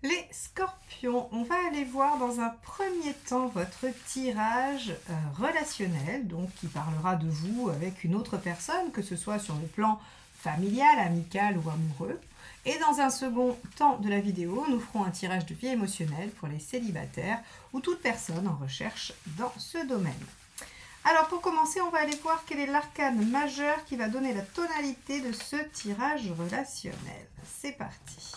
Les scorpions, on va aller voir dans un premier temps votre tirage relationnel, donc qui parlera de vous avec une autre personne, que ce soit sur le plan familial, amical ou amoureux. Et dans un second temps de la vidéo, nous ferons un tirage de vie émotionnelle pour les célibataires ou toute personne en recherche dans ce domaine. Alors pour commencer, on va aller voir quel est l'arcane majeur qui va donner la tonalité de ce tirage relationnel. C'est parti.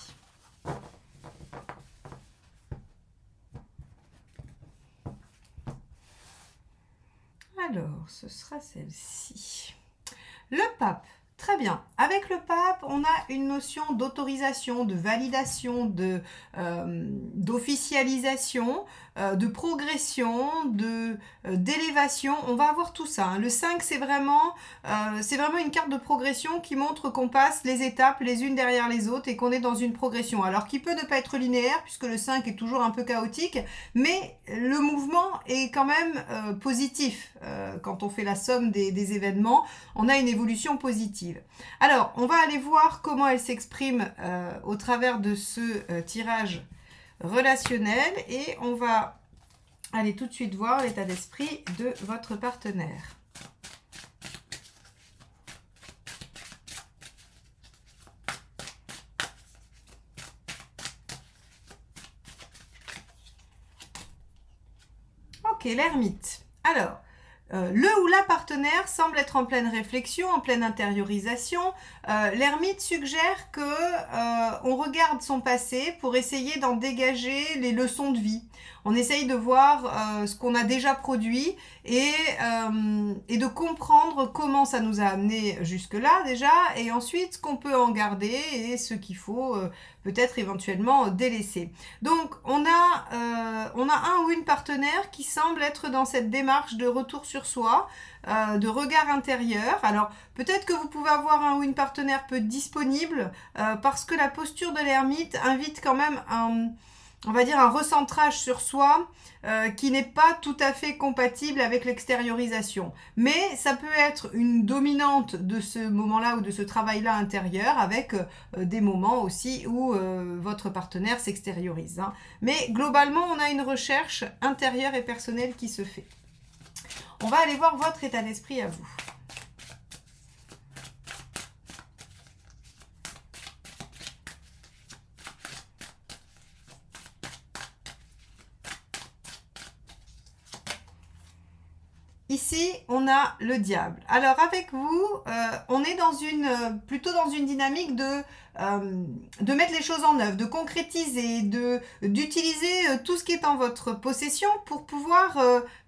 Alors, ce sera celle-ci. Le pape. Très bien. Avec le pape, on a une notion d'autorisation, de validation, d'officialisation, de progression, d'élévation. On va avoir tout ça. Hein. Le 5, c'est vraiment une carte de progression qui montre qu'on passe les étapes les unes derrière les autres et qu'on est dans une progression. Alors, qui peut ne pas être linéaire, puisque le 5 est toujours un peu chaotique, mais le mouvement est quand même positif. Quand on fait la somme des événements, on a une évolution positive. Alors, on va aller voir comment elle s'exprime au travers de ce tirage relationnel et on va aller tout de suite voir l'état d'esprit de votre partenaire. Ok, l'ermite. Alors, le ou la partenaire semble être en pleine réflexion, en pleine intériorisation. L'ermite suggère que on regarde son passé pour essayer d'en dégager les leçons de vie. On essaye de voir ce qu'on a déjà produit et de comprendre comment ça nous a amené jusque-là déjà et ensuite ce qu'on peut en garder et ce qu'il faut peut-être éventuellement délaisser. Donc on a un ou une partenaire qui semble être dans cette démarche de retour sur soi, de regard intérieur. Alors peut-être que vous pouvez avoir un ou une partenaire peu disponible parce que la posture de l'ermite invite quand même on va dire un recentrage sur soi qui n'est pas tout à fait compatible avec l'extériorisation. Mais ça peut être une dominante de ce moment-là ou de ce travail-là intérieur avec des moments aussi où votre partenaire s'extériorise. Hein. Mais globalement, on a une recherche intérieure et personnelle qui se fait. On va aller voir votre état d'esprit à vous. Ici, on a le diable. Alors, avec vous, on est plutôt dans une dynamique de mettre les choses en œuvre, de concrétiser, d'utiliser tout ce qui est en votre possession pour pouvoir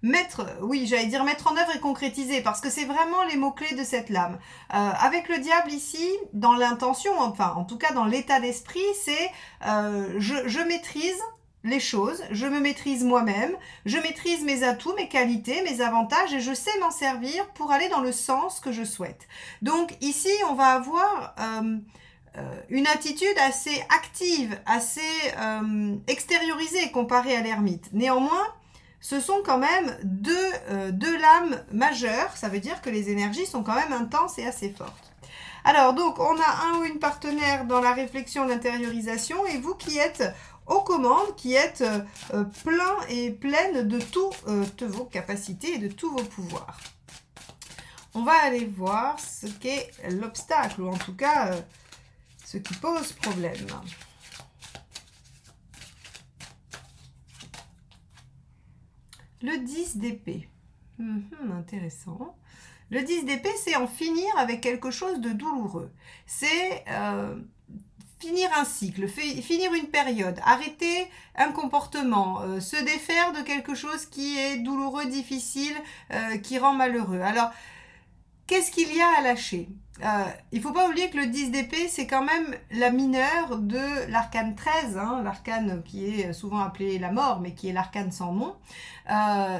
mettre en œuvre et concrétiser, parce que c'est vraiment les mots-clés de cette lame. Avec le diable ici, dans l'intention, enfin, en tout cas dans l'état d'esprit, c'est je maîtrise les choses, je me maîtrise moi-même, je maîtrise mes atouts, mes qualités, mes avantages et je sais m'en servir pour aller dans le sens que je souhaite. Donc ici, on va avoir une attitude assez active, assez extériorisée comparée à l'ermite. Néanmoins, ce sont quand même deux lames majeures, ça veut dire que les énergies sont quand même intenses et assez fortes. Alors donc, on a un ou une partenaire dans la réflexion, l'intériorisation et vous qui êtes aux commandes, qui êtes plein et pleine de toutes vos capacités et de tous vos pouvoirs. On va aller voir ce qu'est l'obstacle, ou en tout cas ce qui pose problème. Le 10 d'épée. Intéressant. Le 10 d'épée, c'est en finir avec quelque chose de douloureux. C'est finir un cycle, finir une période, arrêter un comportement, se défaire de quelque chose qui est douloureux, difficile, qui rend malheureux. Alors, qu'est-ce qu'il y a à lâcher ? Il ne faut pas oublier que le 10 d'épée, c'est quand même la mineure de l'arcane 13, hein, l'arcane qui est souvent appelé la mort, mais qui est l'arcane sans nom,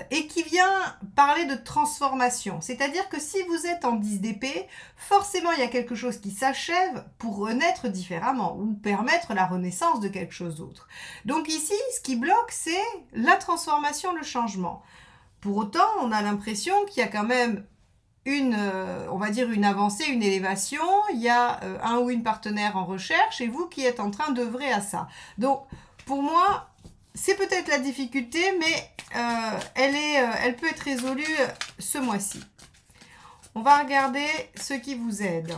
et qui vient parler de transformation. C'est-à-dire que si vous êtes en 10 d'épée, forcément il y a quelque chose qui s'achève pour renaître différemment, ou permettre la renaissance de quelque chose d'autre. Donc ici, ce qui bloque, c'est la changement. Pour autant, on a l'impression qu'il y a quand même on va dire une avancée, une élévation, il y a un ou une partenaire en recherche et vous qui êtes en train d'œuvrer à ça. Donc, pour moi, c'est peut-être la difficulté, mais elle peut être résolue ce mois-ci. On va regarder ce qui vous aide.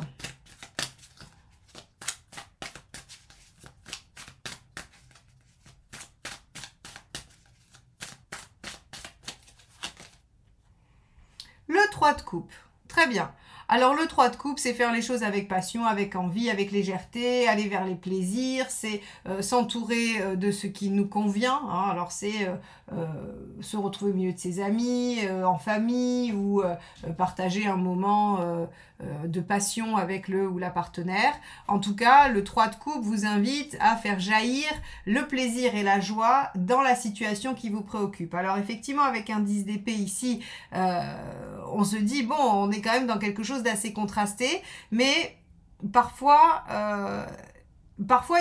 Le 3 de coupe. Très bien. Alors le 3 de coupe, c'est faire les choses avec passion, avec envie, avec légèreté, aller vers les plaisirs, c'est s'entourer de ce qui nous convient. Hein. Alors c'est se retrouver au milieu de ses amis, en famille, ou partager un moment de passion avec le ou la partenaire. En tout cas, le 3 de coupe vous invite à faire jaillir le plaisir et la joie dans la situation qui vous préoccupe. Alors effectivement, avec un 10 d'épée ici, on se dit, bon, on est quand même dans quelque chose d'assez contrasté, mais parfois,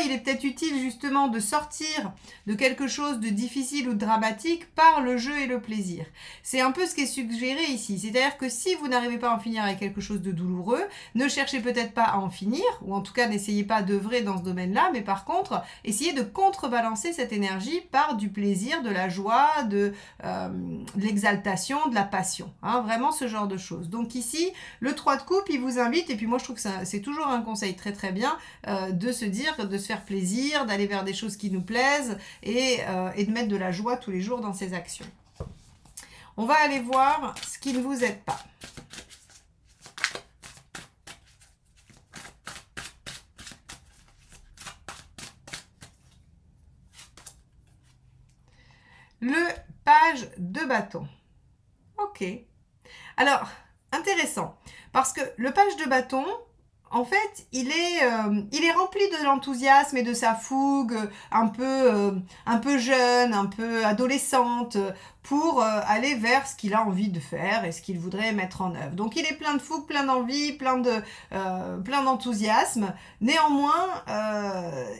il est peut-être utile justement de sortir de quelque chose de difficile ou de dramatique par le jeu et le plaisir. C'est un peu ce qui est suggéré ici. C'est-à-dire que si vous n'arrivez pas à en finir avec quelque chose de douloureux, ne cherchez peut-être pas à en finir, ou en tout cas n'essayez pas d'œuvrer dans ce domaine-là, mais par contre, essayez de contrebalancer cette énergie par du plaisir, de la joie, de l'exaltation, de la passion. Hein, vraiment ce genre de choses. Donc ici, le 3 de coupe, il vous invite, et puis moi je trouve que c'est toujours un conseil très très bien, de se dire, de se faire plaisir, d'aller vers des choses qui nous plaisent et de mettre de la joie tous les jours dans ses actions. On va aller voir ce qui ne vous aide pas. Le page de bâton. Ok. Alors, intéressant, parce que le page de bâton, en fait, il est rempli de l'enthousiasme et de sa fougue, un peu jeune, un peu adolescente, pour aller vers ce qu'il a envie de faire et ce qu'il voudrait mettre en œuvre. Donc il est plein de fougue, plein d'envie, plein d'enthousiasme. Néanmoins,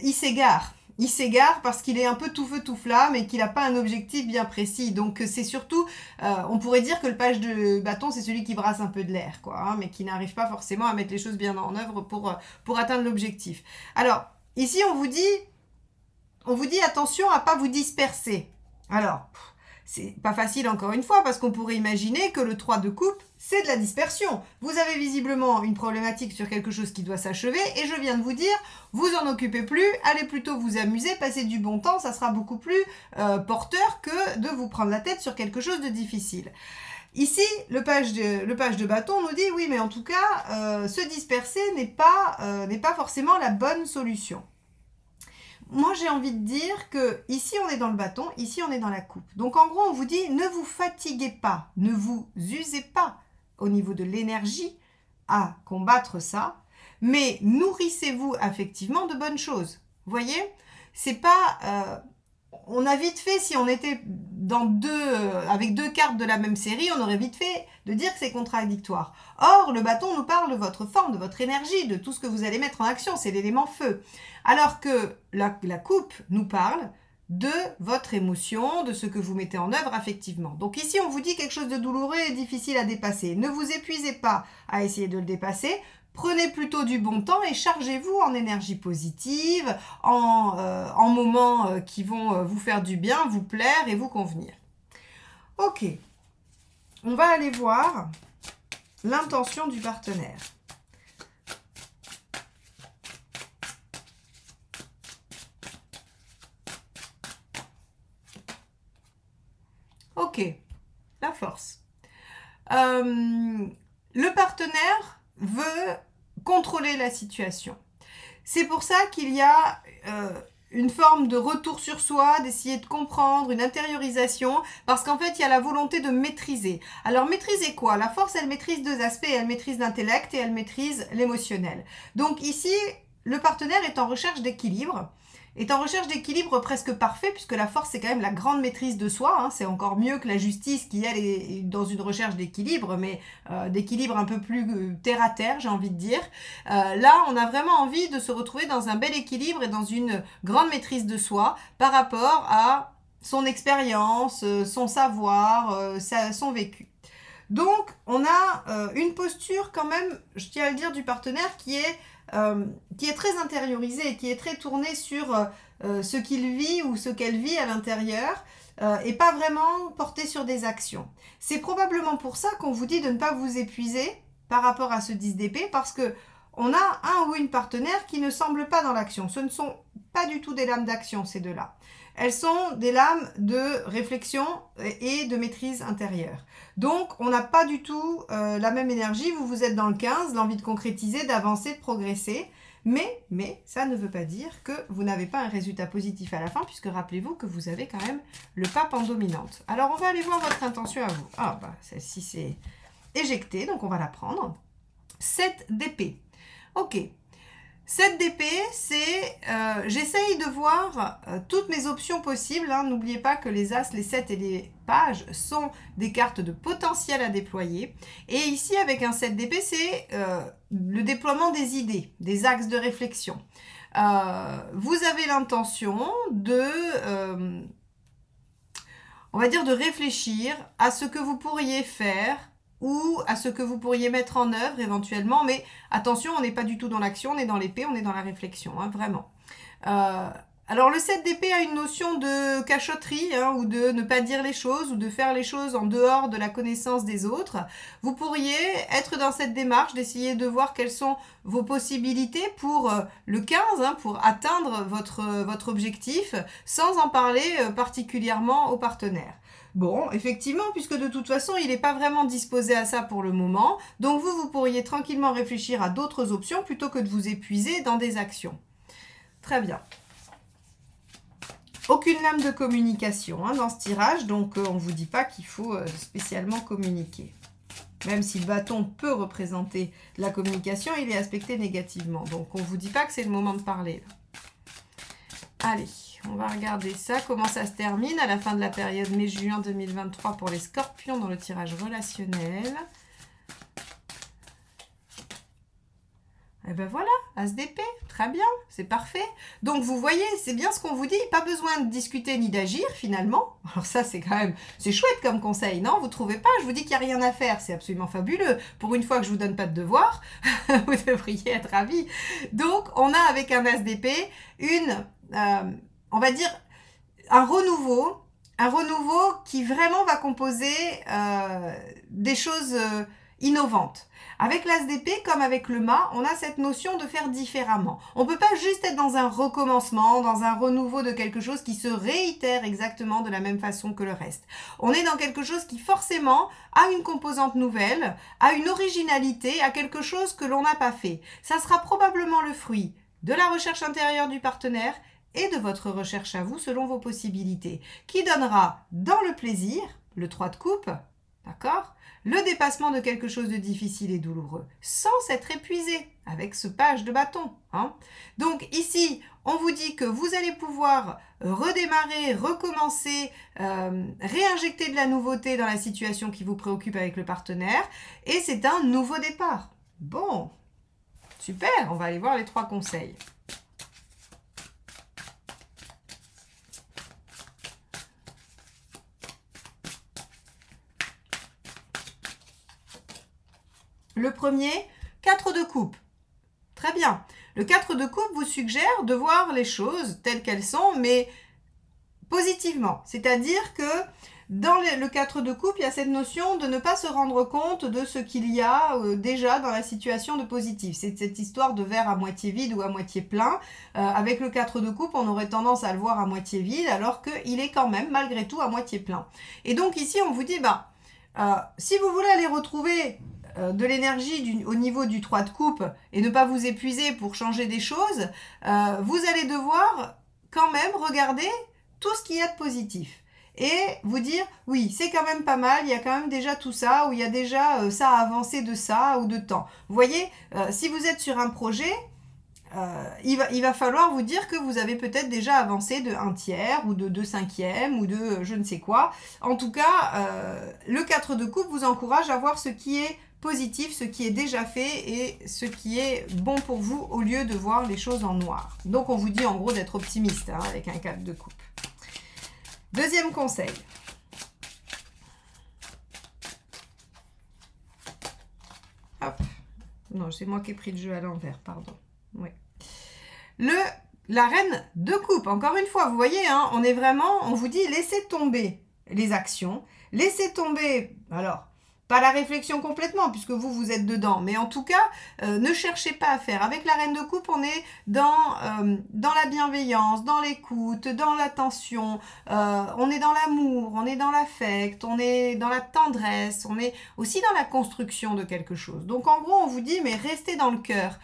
il s'égare. Il s'égare parce qu'il est un peu tout feu tout flamme et qu'il n'a pas un objectif bien précis. Donc c'est surtout, on pourrait dire que le page de bâton, c'est celui qui brasse un peu de l'air, quoi, hein, mais qui n'arrive pas forcément à mettre les choses bien en œuvre pour atteindre l'objectif. Alors, ici, on vous dit attention à ne pas vous disperser. Alors, c'est pas facile encore une fois parce qu'on pourrait imaginer que le 3 de coupe, c'est de la dispersion. Vous avez visiblement une problématique sur quelque chose qui doit s'achever et je viens de vous dire, vous en occupez plus, allez plutôt vous amuser, passer du bon temps, ça sera beaucoup plus porteur que de vous prendre la tête sur quelque chose de difficile. Ici, le page de bâton nous dit, oui, mais en tout cas, se disperser n'est pas forcément la bonne solution. Moi, j'ai envie de dire que ici, on est dans le bâton, ici, on est dans la coupe. Donc, en gros, on vous dit, ne vous fatiguez pas, ne vous usez pas au niveau de l'énergie à combattre ça, mais nourrissez-vous effectivement de bonnes choses. Vous voyez, c'est pas... on a vite fait, si on était avec deux cartes de la même série, on aurait vite fait de dire que c'est contradictoire. Or, le bâton nous parle de votre forme, de votre énergie, de tout ce que vous allez mettre en action, c'est l'élément feu. Alors que la coupe nous parle de votre émotion, de ce que vous mettez en œuvre affectivement. Donc ici, on vous dit quelque chose de douloureux et difficile à dépasser. Ne vous épuisez pas à essayer de le dépasser. Prenez plutôt du bon temps et chargez-vous en énergie positive, en moments qui vont vous faire du bien, vous plaire et vous convenir. Ok, on va aller voir l'intention du partenaire. Ok, la force. Le partenaire veut contrôler la situation. C'est pour ça qu'il y a une forme de retour sur soi, d'essayer de comprendre, une intériorisation, parce qu'en fait, il y a la volonté de maîtriser. Alors, maîtriser quoi? La force, elle maîtrise deux aspects, elle maîtrise l'intellect et elle maîtrise l'émotionnel. Donc ici, le partenaire est en recherche d'équilibre, presque parfait, puisque la force, c'est quand même la grande maîtrise de soi. Hein. C'est encore mieux que la justice qui, elle, est dans une recherche d'équilibre, mais d'équilibre un peu plus terre-à-terre, j'ai envie de dire. Là, on a vraiment envie de se retrouver dans un bel équilibre et dans une grande maîtrise de soi par rapport à son expérience, son savoir, son vécu. Donc, on a une posture quand même, je tiens à le dire, du partenaire qui est très intériorisé et qui est très tourné sur ce qu'il vit ou ce qu'elle vit à l'intérieur et pas vraiment porté sur des actions. C'est probablement pour ça qu'on vous dit de ne pas vous épuiser par rapport à ce 10 d'épée, parce que on a un ou une partenaire qui ne semble pas dans l'action. Ce ne sont pas du tout des lames d'action, ces deux-là. Elles sont des lames de réflexion et de maîtrise intérieure. Donc, on n'a pas du tout la même énergie. Vous êtes dans le 15, l'envie de concrétiser, d'avancer, de progresser. Mais ça ne veut pas dire que vous n'avez pas un résultat positif à la fin, puisque rappelez-vous que vous avez quand même le pape en dominante. Alors, on va aller voir votre intention à vous. Ah, bah, celle-ci, c'est éjecté, donc on va la prendre. 7 d'épée. Ok. 7 d'épée, c'est j'essaye de voir toutes mes options possibles. Hein. N'oubliez pas que les As, les 7 et les pages sont des cartes de potentiel à déployer. Et ici, avec un 7 d'épée, c'est le déploiement des idées, des axes de réflexion. Vous avez l'intention de, on va dire, de réfléchir à ce que vous pourriez faire ou à ce que vous pourriez mettre en œuvre éventuellement. Mais attention, on n'est pas du tout dans l'action, on est dans l'épée, on est dans la réflexion, hein, vraiment. Alors le 7 d'épée a une notion de cachotterie, hein, ou de ne pas dire les choses, ou de faire les choses en dehors de la connaissance des autres. Vous pourriez être dans cette démarche d'essayer de voir quelles sont vos possibilités pour le 15, hein, pour atteindre votre objectif, sans en parler particulièrement aux partenaires. Bon, effectivement, puisque de toute façon, il n'est pas vraiment disposé à ça pour le moment, donc vous pourriez tranquillement réfléchir à d'autres options plutôt que de vous épuiser dans des actions. Très bien. Aucune lame de communication hein, dans ce tirage, donc on ne vous dit pas qu'il faut spécialement communiquer. Même si le bâton peut représenter la communication, il est aspecté négativement. Donc on ne vous dit pas que c'est le moment de parler. Allez, on va regarder ça, comment ça se termine à la fin de la période mai-juin 2023 pour les scorpions dans le tirage relationnel. Et ben voilà, As d'épée, très bien, c'est parfait. Donc vous voyez, c'est bien ce qu'on vous dit, pas besoin de discuter ni d'agir finalement. Alors ça c'est quand même, c'est chouette comme conseil, non? Vous trouvez pas? Je vous dis qu'il n'y a rien à faire, c'est absolument fabuleux. Pour une fois que je vous donne pas de devoir, vous devriez être ravis. Donc on a avec un As d'épée on va dire un renouveau qui vraiment va composer des choses innovantes. Avec l'As d'épée, comme avec le mât, on a cette notion de faire différemment. On ne peut pas juste être dans un recommencement, dans un renouveau de quelque chose qui se réitère exactement de la même façon que le reste. On est dans quelque chose qui forcément a une composante nouvelle, a une originalité, a quelque chose que l'on n'a pas fait. Ça sera probablement le fruit de la recherche intérieure du partenaire et de votre recherche à vous selon vos possibilités, qui donnera dans le plaisir, le 3 de coupe, d'accord, le dépassement de quelque chose de difficile et douloureux, sans s'être épuisé avec ce page de bâton. Hein. Donc ici, on vous dit que vous allez pouvoir redémarrer, recommencer, réinjecter de la nouveauté dans la situation qui vous préoccupe avec le partenaire, et c'est un nouveau départ. Bon, super, on va aller voir les 3 conseils. Le premier, 4 de coupe. Très bien. Le 4 de coupe vous suggère de voir les choses telles qu'elles sont, mais positivement. C'est-à-dire que dans le 4 de coupe, il y a cette notion de ne pas se rendre compte de ce qu'il y a déjà dans la situation de positif. C'est cette histoire de verre à moitié vide ou à moitié plein. Avec le 4 de coupe, on aurait tendance à le voir à moitié vide, alors qu'il est quand même, malgré tout, à moitié plein. Et donc ici, on vous dit, si vous voulez aller retrouver de l'énergie au niveau du 3 de coupe et ne pas vous épuiser pour changer des choses, vous allez devoir quand même regarder tout ce qu'il y a de positif et vous dire oui, c'est quand même pas mal, il y a quand même déjà tout ça, ou il y a déjà ça à avancer de ça ou de temps. Vous voyez, si vous êtes sur un projet, il va falloir vous dire que vous avez peut-être déjà avancé de 1/3 ou de 2/5 ou de je ne sais quoi. En tout cas, le 4 de coupe vous encourage à voir ce qui est positif, ce qui est déjà fait et ce qui est bon pour vous au lieu de voir les choses en noir. Donc on vous dit en gros d'être optimiste hein, avec un 4 de coupe. Deuxième conseil. Hop. Non, c'est moi qui ai pris le jeu à l'envers, pardon. Oui. la reine de coupe, encore une fois, vous voyez, hein, on est vraiment, on vous dit laissez tomber les actions, laissez tomber, alors, pas la réflexion complètement, puisque vous êtes dedans, mais en tout cas, ne cherchez pas à faire. Avec la reine de coupe, on est dans la bienveillance, dans l'écoute, dans l'attention, on est dans l'amour, on est dans l'affect, on est dans la tendresse, on est aussi dans la construction de quelque chose. Donc en gros, on vous dit, mais restez dans le cœur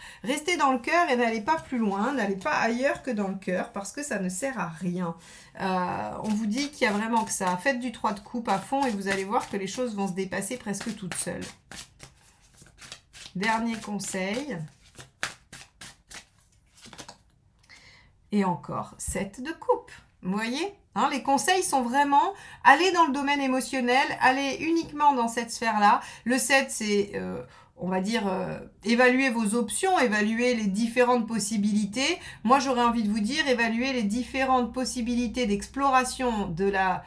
et n'allez pas plus loin, n'allez pas ailleurs que dans le cœur, parce que ça ne sert à rien. On vous dit qu'il y a vraiment que ça. Faites du 3 de coupe à fond et vous allez voir que les choses vont se dépasser presque toutes seules. Dernier conseil. Et encore 7 de coupe. Vous voyez, hein, les conseils sont vraiment aller dans le domaine émotionnel, aller uniquement dans cette sphère-là. Le 7, c'est... on va dire, évaluer vos options, évaluer les différentes possibilités. Moi, j'aurais envie de vous dire, évaluer les différentes possibilités d'exploration de la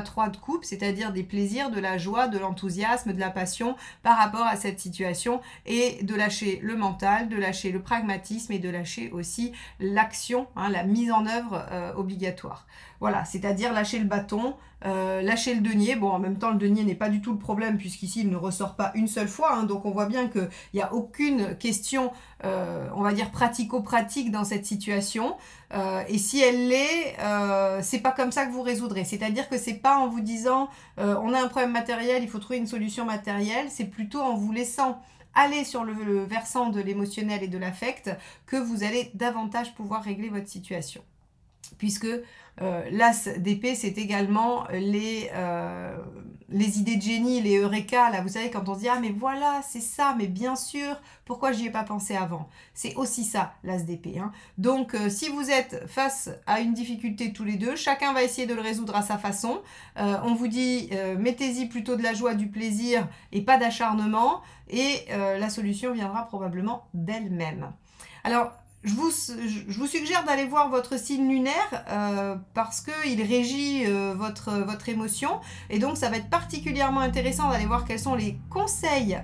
3 de coupe, c'est-à-dire des plaisirs, de la joie, de l'enthousiasme, de la passion par rapport à cette situation et de lâcher le mental, de lâcher le pragmatisme et de lâcher aussi l'action, hein, la mise en œuvre obligatoire. Voilà, c'est-à-dire lâcher le bâton, lâcher le denier. Bon, en même temps, le denier n'est pas du tout le problème puisqu'ici, il ne ressort pas une seule fois. Hein, donc, on voit bien qu'il n'y a aucune question, on va dire, pratico-pratique dans cette situation. Et si elle l'est, c'est pas comme ça que vous résoudrez. C'est-à-dire que c'est pas en vous disant on a un problème matériel, il faut trouver une solution matérielle. C'est plutôt en vous laissant aller sur le versant de l'émotionnel et de l'affect que vous allez davantage pouvoir régler votre situation. Puisque l'as d'épée, c'est également les idées de génie, les eureka, là, vous savez, quand on se dit « Ah, mais voilà, c'est ça, mais bien sûr, pourquoi j'y ai pas pensé avant ?» C'est aussi ça, l'as d'épée. Hein. Donc, si vous êtes face à une difficulté tous les deux, chacun va essayer de le résoudre à sa façon. On vous dit mettez-y plutôt de la joie, du plaisir et pas d'acharnement, et la solution viendra probablement d'elle-même. Alors, je vous suggère d'aller voir votre signe lunaire parce qu'il régit votre émotion et donc ça va être particulièrement intéressant d'aller voir quels sont les conseils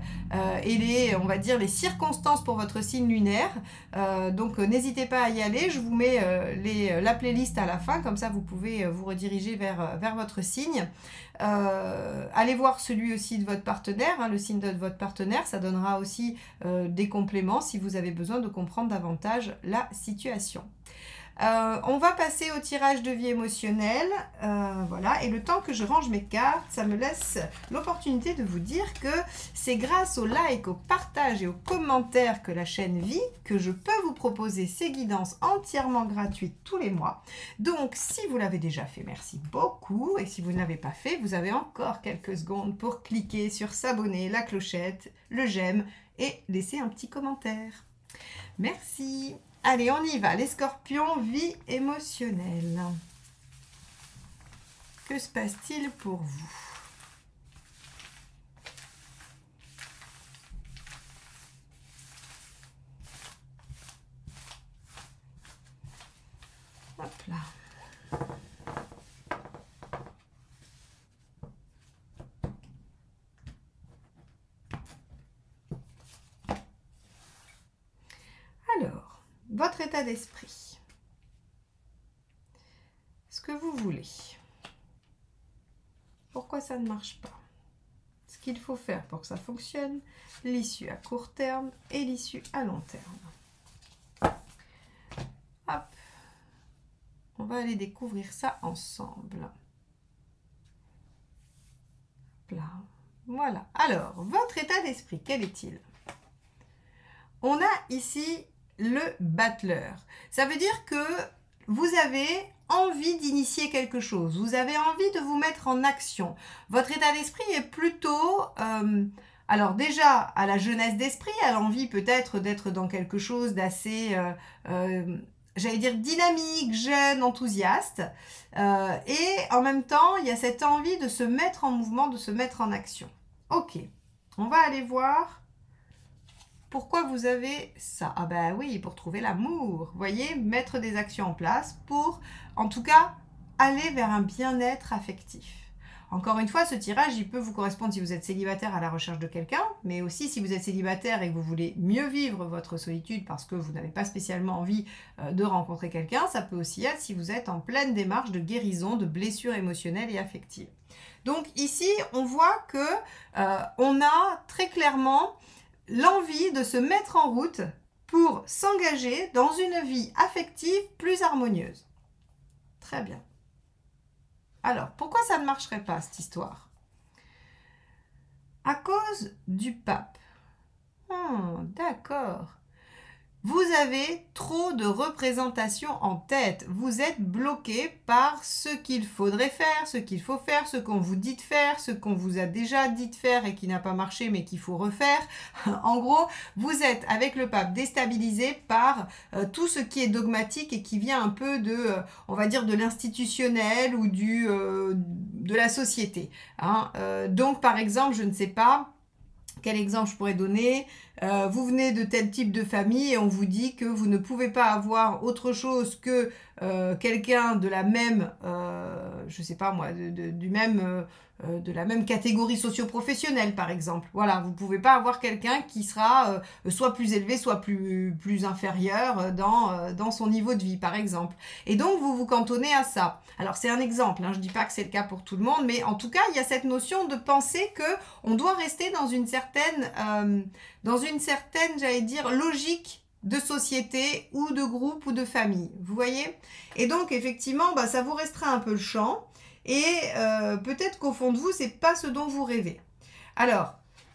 et on va dire les circonstances pour votre signe lunaire. Donc n'hésitez pas à y aller, je vous mets la playlist à la fin, comme ça vous pouvez vous rediriger vers votre signe. Allez voir celui aussi de votre partenaire, hein, le signe de votre partenaire, ça donnera aussi des compléments si vous avez besoin de comprendre davantage la situation. On va passer au tirage de vie émotionnelle, voilà, et le temps que je range mes cartes, ça me laisse l'opportunité de vous dire que c'est grâce au like, au partage et aux commentaires que la chaîne vit, que je peux vous proposer ces guidances entièrement gratuites tous les mois. Donc, si vous l'avez déjà fait, merci beaucoup, et si vous ne l'avez pas fait, vous avez encore quelques secondes pour cliquer sur s'abonner, la clochette, le j'aime, et laisser un petit commentaire. Merci. Allez, on y va. Les scorpions, vie émotionnelle. Que se passe-t-il pour vous? Hop là. Alors, votre état d'esprit. Ce que vous voulez. Pourquoi ça ne marche pas? Ce qu'il faut faire pour que ça fonctionne. L'issue à court terme et l'issue à long terme. Hop. On va aller découvrir ça ensemble. Hop là. Voilà. Alors, votre état d'esprit, quel est-il? On a ici le battleur. Ça veut dire que vous avez envie d'initier quelque chose. Vous avez envie de vous mettre en action. Votre état d'esprit est plutôt... alors déjà, à la jeunesse d'esprit, à l'envie peut-être d'être dans quelque chose d'assez... j'allais dire dynamique, jeune, enthousiaste. Et en même temps, il y a cette envie de se mettre en mouvement, de se mettre en action. Ok, on va aller voir... Pourquoi vous avez ça? Ah ben oui, pour trouver l'amour. Vous voyez, mettre des actions en place pour, en tout cas, aller vers un bien-être affectif. Encore une fois, ce tirage, il peut vous correspondre si vous êtes célibataire à la recherche de quelqu'un, mais aussi si vous êtes célibataire et que vous voulez mieux vivre votre solitude parce que vous n'avez pas spécialement envie de rencontrer quelqu'un, ça peut aussi être si vous êtes en pleine démarche de guérison de blessures émotionnelles et affectives. Donc ici, on voit que on a très clairement l'envie de se mettre en route pour s'engager dans une vie affective plus harmonieuse. Très bien. Alors, pourquoi ça ne marcherait pas, cette histoire? À cause du pape. D'accord. Vous avez trop de représentations en tête. Vous êtes bloqué par ce qu'il faudrait faire, ce qu'il faut faire, ce qu'on vous dit de faire, ce qu'on vous a déjà dit de faire et qui n'a pas marché mais qu'il faut refaire. En gros, vous êtes avec le pape déstabilisé par tout ce qui est dogmatique et qui vient un peu de, on va dire, de l'institutionnel ou de la société. Hein. Donc, par exemple, je ne sais pas, quel exemple je pourrais donner? Vous venez de tel type de famille et on vous dit que vous ne pouvez pas avoir autre chose que quelqu'un de la même, je sais pas moi, de la même catégorie socio-professionnelle par exemple. Voilà, vous ne pouvez pas avoir quelqu'un qui sera soit plus élevé, soit plus inférieur dans son niveau de vie par exemple. Et donc vous vous cantonnez à ça. Alors c'est un exemple, hein, je ne dis pas que c'est le cas pour tout le monde, mais en tout cas il y a cette notion de penser qu'on doit rester dans une certaine, j'allais dire, logique de société ou de groupe ou de famille, vous voyez? Et donc effectivement, ça vous restreint un peu le champ et peut-être qu'au fond de vous, c'est pas ce dont vous rêvez. Alors,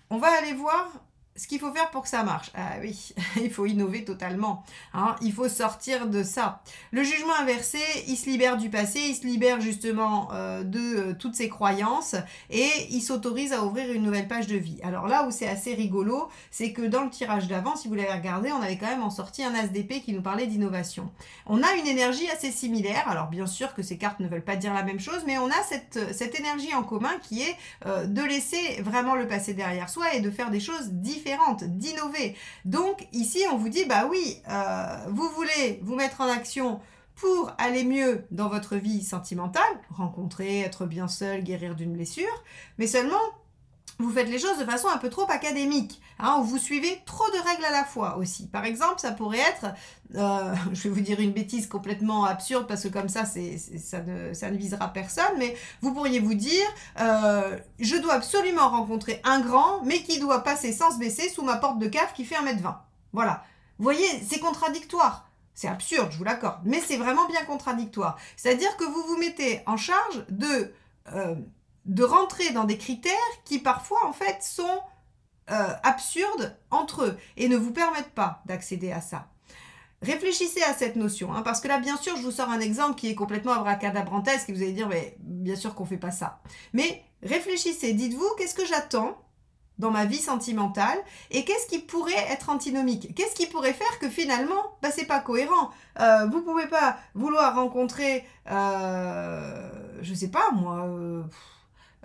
on va aller voir ce qu'il faut faire pour que ça marche. Ah oui, il faut innover totalement. Hein, il faut sortir de ça. Le jugement inversé, il se libère du passé, il se libère justement de toutes ses croyances et il s'autorise à ouvrir une nouvelle page de vie. Alors là où c'est assez rigolo, c'est que dans le tirage d'avant, si vous l'avez regardé, on avait quand même en sorti un as d'épée qui nous parlait d'innovation. On a une énergie assez similaire. Alors bien sûr que ces cartes ne veulent pas dire la même chose, mais on a cette énergie en commun qui est de laisser vraiment le passé derrière soi et de faire des choses différentes, d'innover. Donc ici on vous dit bah oui, vous voulez vous mettre en action pour aller mieux dans votre vie sentimentale, rencontrer, être bien seul, guérir d'une blessure, mais seulement vous faites les choses de façon un peu trop académique, hein, où vous suivez trop de règles à la fois aussi. Par exemple, ça pourrait être, je vais vous dire une bêtise complètement absurde parce que comme ça, ça ne visera personne, mais vous pourriez vous dire, je dois absolument rencontrer un grand, mais qui doit passer sans se baisser sous ma porte de cave qui fait 1,20 m. Voilà. Vous voyez, c'est contradictoire. C'est absurde, je vous l'accorde, mais c'est vraiment bien contradictoire. C'est-à-dire que vous vous mettez en charge de rentrer dans des critères qui parfois en fait sont absurdes entre eux et ne vous permettent pas d'accéder à ça. Réfléchissez à cette notion, hein, parce que là bien sûr je vous sors un exemple qui est complètement abracadabrantesque et vous allez dire mais bien sûr qu'on ne fait pas ça. Mais réfléchissez, dites-vous qu'est-ce que j'attends dans ma vie sentimentale et qu'est-ce qui pourrait être antinomique? Qu'est-ce qui pourrait faire que finalement, c'est pas cohérent? Vous pouvez pas vouloir rencontrer, je sais pas moi,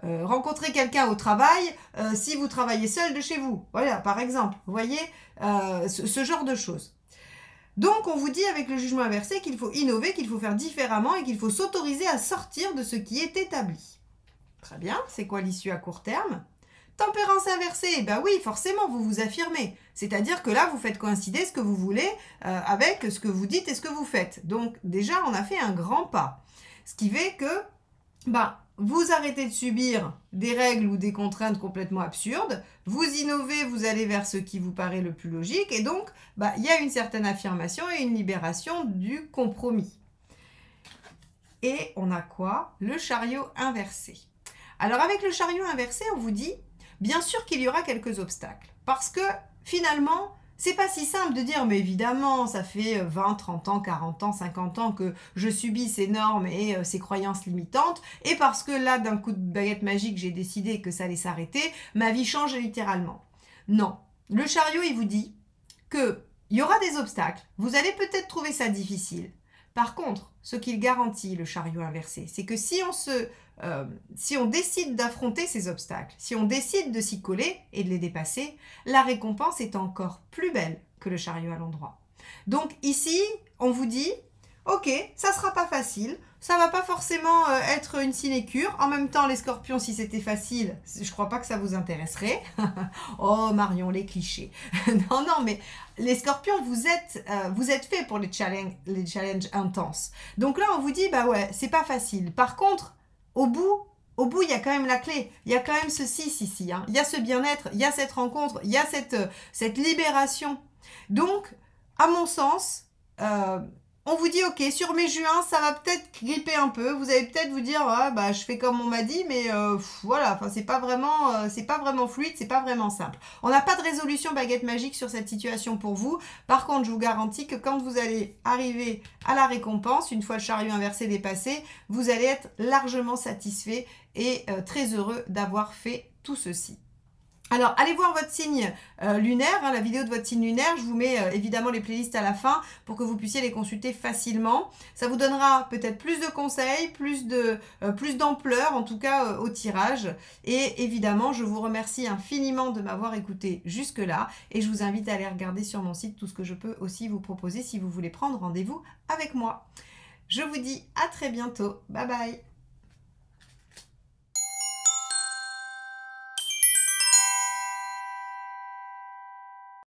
rencontrer quelqu'un au travail si vous travaillez seul de chez vous. Voilà, par exemple, vous voyez, ce genre de choses. Donc, on vous dit avec le jugement inversé qu'il faut innover, qu'il faut faire différemment et qu'il faut s'autoriser à sortir de ce qui est établi. Très bien, c'est quoi l'issue à court terme? Tempérance inversée, ben oui, forcément, vous vous affirmez. C'est-à-dire que là, vous faites coïncider ce que vous voulez avec ce que vous dites et ce que vous faites. Donc, déjà, on a fait un grand pas. Ce qui fait que, vous arrêtez de subir des règles ou des contraintes complètement absurdes, vous innovez, vous allez vers ce qui vous paraît le plus logique, et donc, il y a une certaine affirmation et une libération du compromis. Et on a quoi? Le chariot inversé. Alors, avec le chariot inversé, on vous dit, bien sûr qu'il y aura quelques obstacles, parce que finalement, c'est pas si simple de dire, mais évidemment, ça fait 20, 30 ans, 40 ans, 50 ans que je subis ces normes et ces croyances limitantes, et parce que là, d'un coup de baguette magique, j'ai décidé que ça allait s'arrêter, ma vie change littéralement. Non. Le chariot, il vous dit qu'il y aura des obstacles, vous allez peut-être trouver ça difficile. Par contre, ce qu'il garantit, le chariot inversé, c'est que si on décide d'affronter ces obstacles, si on décide de s'y coller et de les dépasser, la récompense est encore plus belle que le chariot à l'endroit. Donc ici, on vous dit, ok, ça sera pas facile, ça va pas forcément être une sinécure. En même temps, les scorpions, si c'était facile, je crois pas que ça vous intéresserait. Oh Marion, les clichés. Non, non, mais les scorpions, vous êtes faits pour les challenges intenses. Donc là, on vous dit, bah ouais, c'est pas facile. Par contre, au bout, il y a quand même la clé. Il y a quand même ceci, hein. Il y a ce bien-être, il y a cette rencontre, il y a cette libération. Donc, à mon sens, on vous dit, ok, sur mes juins, ça va peut-être gripper un peu. Vous allez peut-être vous dire, ah, bah, je fais comme on m'a dit, mais voilà, enfin, c'est pas vraiment fluide, c'est pas vraiment simple. On n'a pas de résolution baguette magique sur cette situation pour vous. Par contre, je vous garantis que quand vous allez arriver à la récompense, une fois le chariot inversé dépassé, vous allez être largement satisfait et très heureux d'avoir fait tout ceci. Alors, allez voir votre signe lunaire, hein, la vidéo de votre signe lunaire. Je vous mets évidemment les playlists à la fin pour que vous puissiez les consulter facilement. Ça vous donnera peut-être plus de conseils, plus d'ampleur, en tout cas au tirage. Et évidemment, je vous remercie infiniment de m'avoir écouté jusque-là. Et je vous invite à aller regarder sur mon site tout ce que je peux aussi vous proposer si vous voulez prendre rendez-vous avec moi. Je vous dis à très bientôt. Bye bye.